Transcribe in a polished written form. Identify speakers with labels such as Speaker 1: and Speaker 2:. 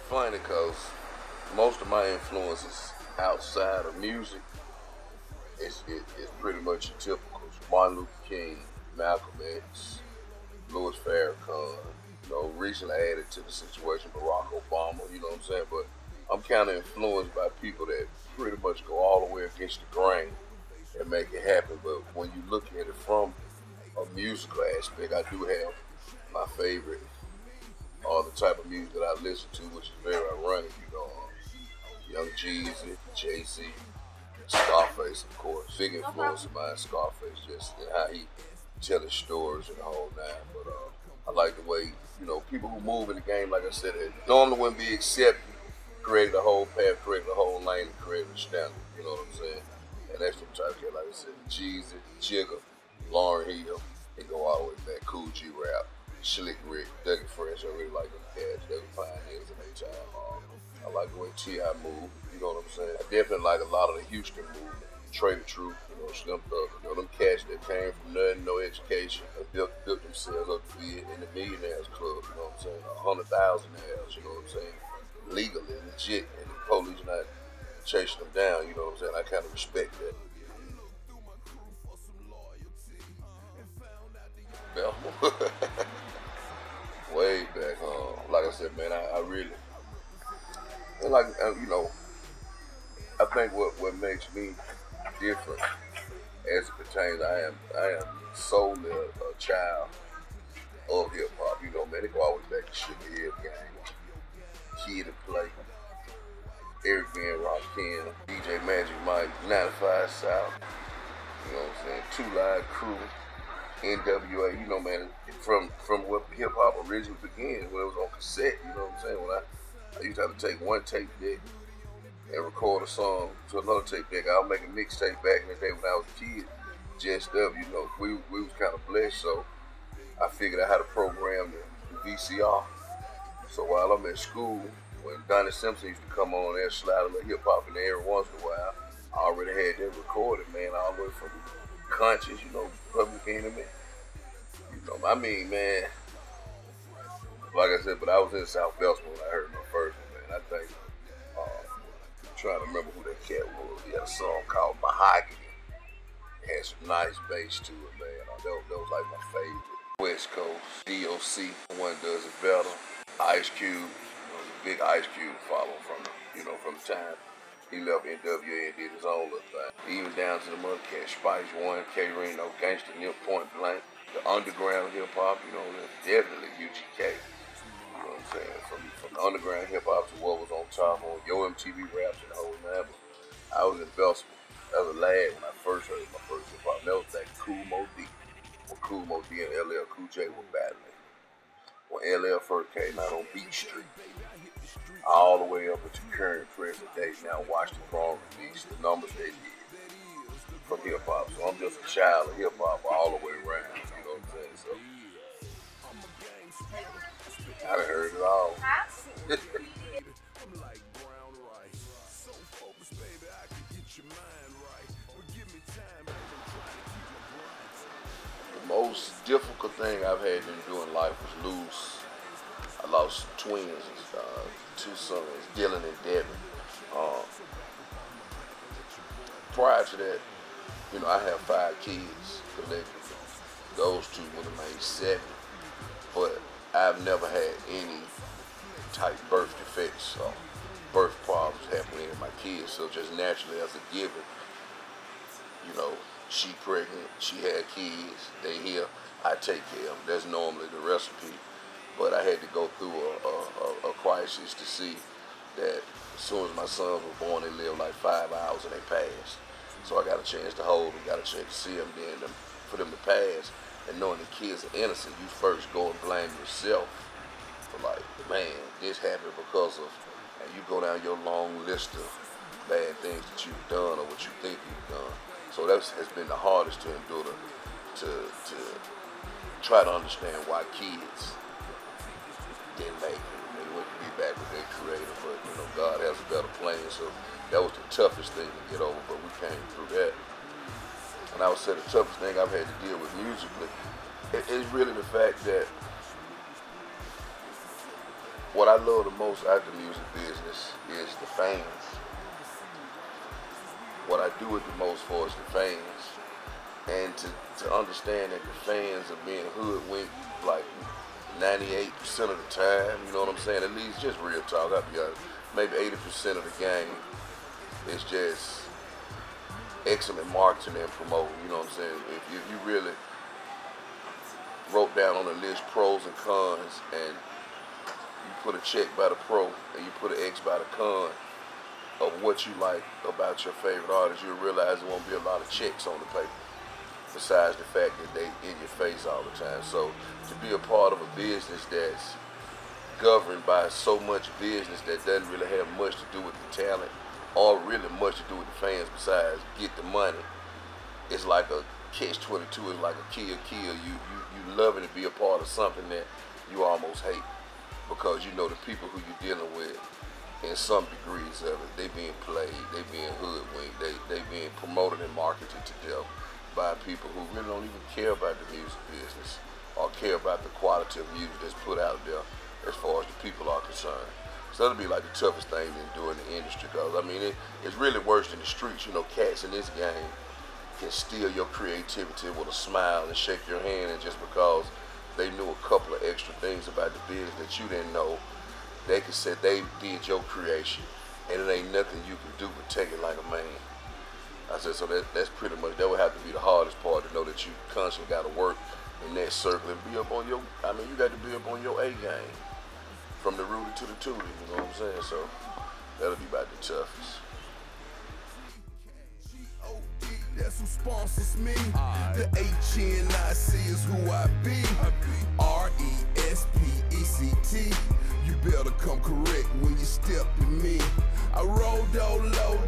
Speaker 1: funny because most of my influences outside of music is pretty much your typical Martin Luther King, Malcolm X, Louis Farrakhan. Recently added to the situation Barack Obama. You know what I'm saying? But I'm kind of influenced by people that pretty much go all the way against the grain and make it happen. But when you look at it from a musical aspect, I do have my favorite or the type of music that I listen to, which is very ironic. Young Jeezy, Jay-Z, Scarface, of course. Big influence of mine, Scarface, just in how he tell his stories and the whole nine. But I like the way, people who move in the game, like I said, it normally wouldn't be accepted, created a whole path, created a whole lane, and created a standard. You know what I'm saying? And that's the type of kid, like I said, Jeezy, Jigga, Lauryn Hill, they go all the way back, Cool G Rap, Slick Rick, Dougie Fresh. I really like them cats. They were pioneers in their time. I like the way T.I. moved, you know what I'm saying? I definitely like a lot of the Houston movement. Trey the Truth, Slim Thug, them cats that came from nothing, no education, and built themselves up to be in the millionaires club, you know what I'm saying? 100,000 hours, you know what I'm saying? Legally, legit, and the police not chasing them down, you know what I'm saying? I kind of respect that. Belmore. Way back home. Like I said, man, I really, and like, I think what makes me different as it pertains, I am solely a child of hip hop. Man, it go all the way back to Sugar Hill Gang, Kid and Play, Eric B. and Rakim, DJ Magic Mike, 95 South, you know what I'm saying, Two Live Crew, NWA, man, from what hip hop originally began, when it was on cassette, you know what I'm saying, when I used to have to take one tape deck and record a song to another tape deck. I was making mixtape back in the day when I was a kid, just up, we was kind of blessed, so I figured out how to program the VCR. So while I'm at school, when Donnie Simpson used to come on there, slide a little hip hop in there every once in a while, I already had that recorded, man, all the way from Conscious, Public Enemy. I mean, man, like I said, but I was in South Beltsville when I heard my first one, man. I think, I'm trying to remember who that cat was. He had a song called Mahogany. It had some nice bass to it, man. That was like my favorite. West Coast, DOC, one does it better. Ice Cube, was a big Ice Cube follow from the time he left NWA and did his own little thing. Even down to the mother cat, Spice One, K-Rino, Gangsta, Nip, Point Blank, the underground hip hop, definitely UGK. You know what I'm saying? From the underground hip hop to what was on top on Yo MTV Raps and the whole nine. I was in Beltsville as a lad when I first heard my first hip hop. That was that Cool Mo D. When Cool Mo D and LL Cool J were battling. When LL first came out on Beach Street, all the way up into current present day. Now watch the Braun release, the numbers they did from hip hop. So I'm just a child of hip hop all the way around. You know what I'm saying? So I done heard it all. The most difficult thing I've had to do in life was lose. I lost twins, two sons, Dylan and Devin. Prior to that, I have 5 kids collectively. Those two would have made 7, but I've never had any type birth defects or birth problems happen with any of my kids. So just naturally as a given, she pregnant, she had kids, they here, I take care of them. That's normally the recipe. But I had to go through a crisis to see that as soon as my sons were born, they lived like 5 hours and they passed. So I got a chance to hold them, got a chance to see them, then for them to pass. And knowing the kids are innocent, you first go and blame yourself for like, man, this happened because of, and you go down your long list of bad things that you've done or what you think you've done. So that has been the hardest to endure, to try to understand why kids didn't make it. They wouldn't be back with their creator, but God has a better plan. So that was the toughest thing to get over, but we came through that. And I would say the toughest thing I've had to deal with musically is really the fact that what I love the most out the music business is the fans. What I do it the most for is the fans. And to understand that the fans are being hoodwinked like 98% of the time, you know what I'm saying? At least just real talk, I'll be honest. Maybe 80% of the game is just excellent marketing and promoting, you know what I'm saying? If you really wrote down on the list pros and cons, and you put a check by the pro and you put an X by the con of what you like about your favorite artist, you'll realize there won't be a lot of checks on the paper, besides the fact that they in your face all the time. So to be a part of a business that's governed by so much business that doesn't really have much to do with the talent or really much to do with the fans besides get the money, it's like a catch-22. It's like a kill. You loving to be a part of something that you almost hate, because you know the people who you're dealing with in some degrees of it, they being played, they being hoodwinked, they being promoted and marketed to death by people who really don't even care about the music business or care about the quality of music that's put out there as far as the people are concerned. So that'll be like the toughest thing to do in the industry, because I mean it's really worse than the streets. You know, cats in this game can steal your creativity with a smile and shake your hand, and just because they knew a couple of extra things about the business that you didn't know, they could say they did your creation, and it ain't nothing you can do but take it like a man. I said, so that's pretty much, that would have to be the hardest part, to know that you constantly got to work in that circle and be up on your, I mean, you got to be up on your A game, from the Rudy to the Tootie, you know what I'm saying? So that'll be about the toughest.
Speaker 2: That's who sponsors me. The HNIC is who I be. RESPECT. You better come correct when you step to me. I roll low,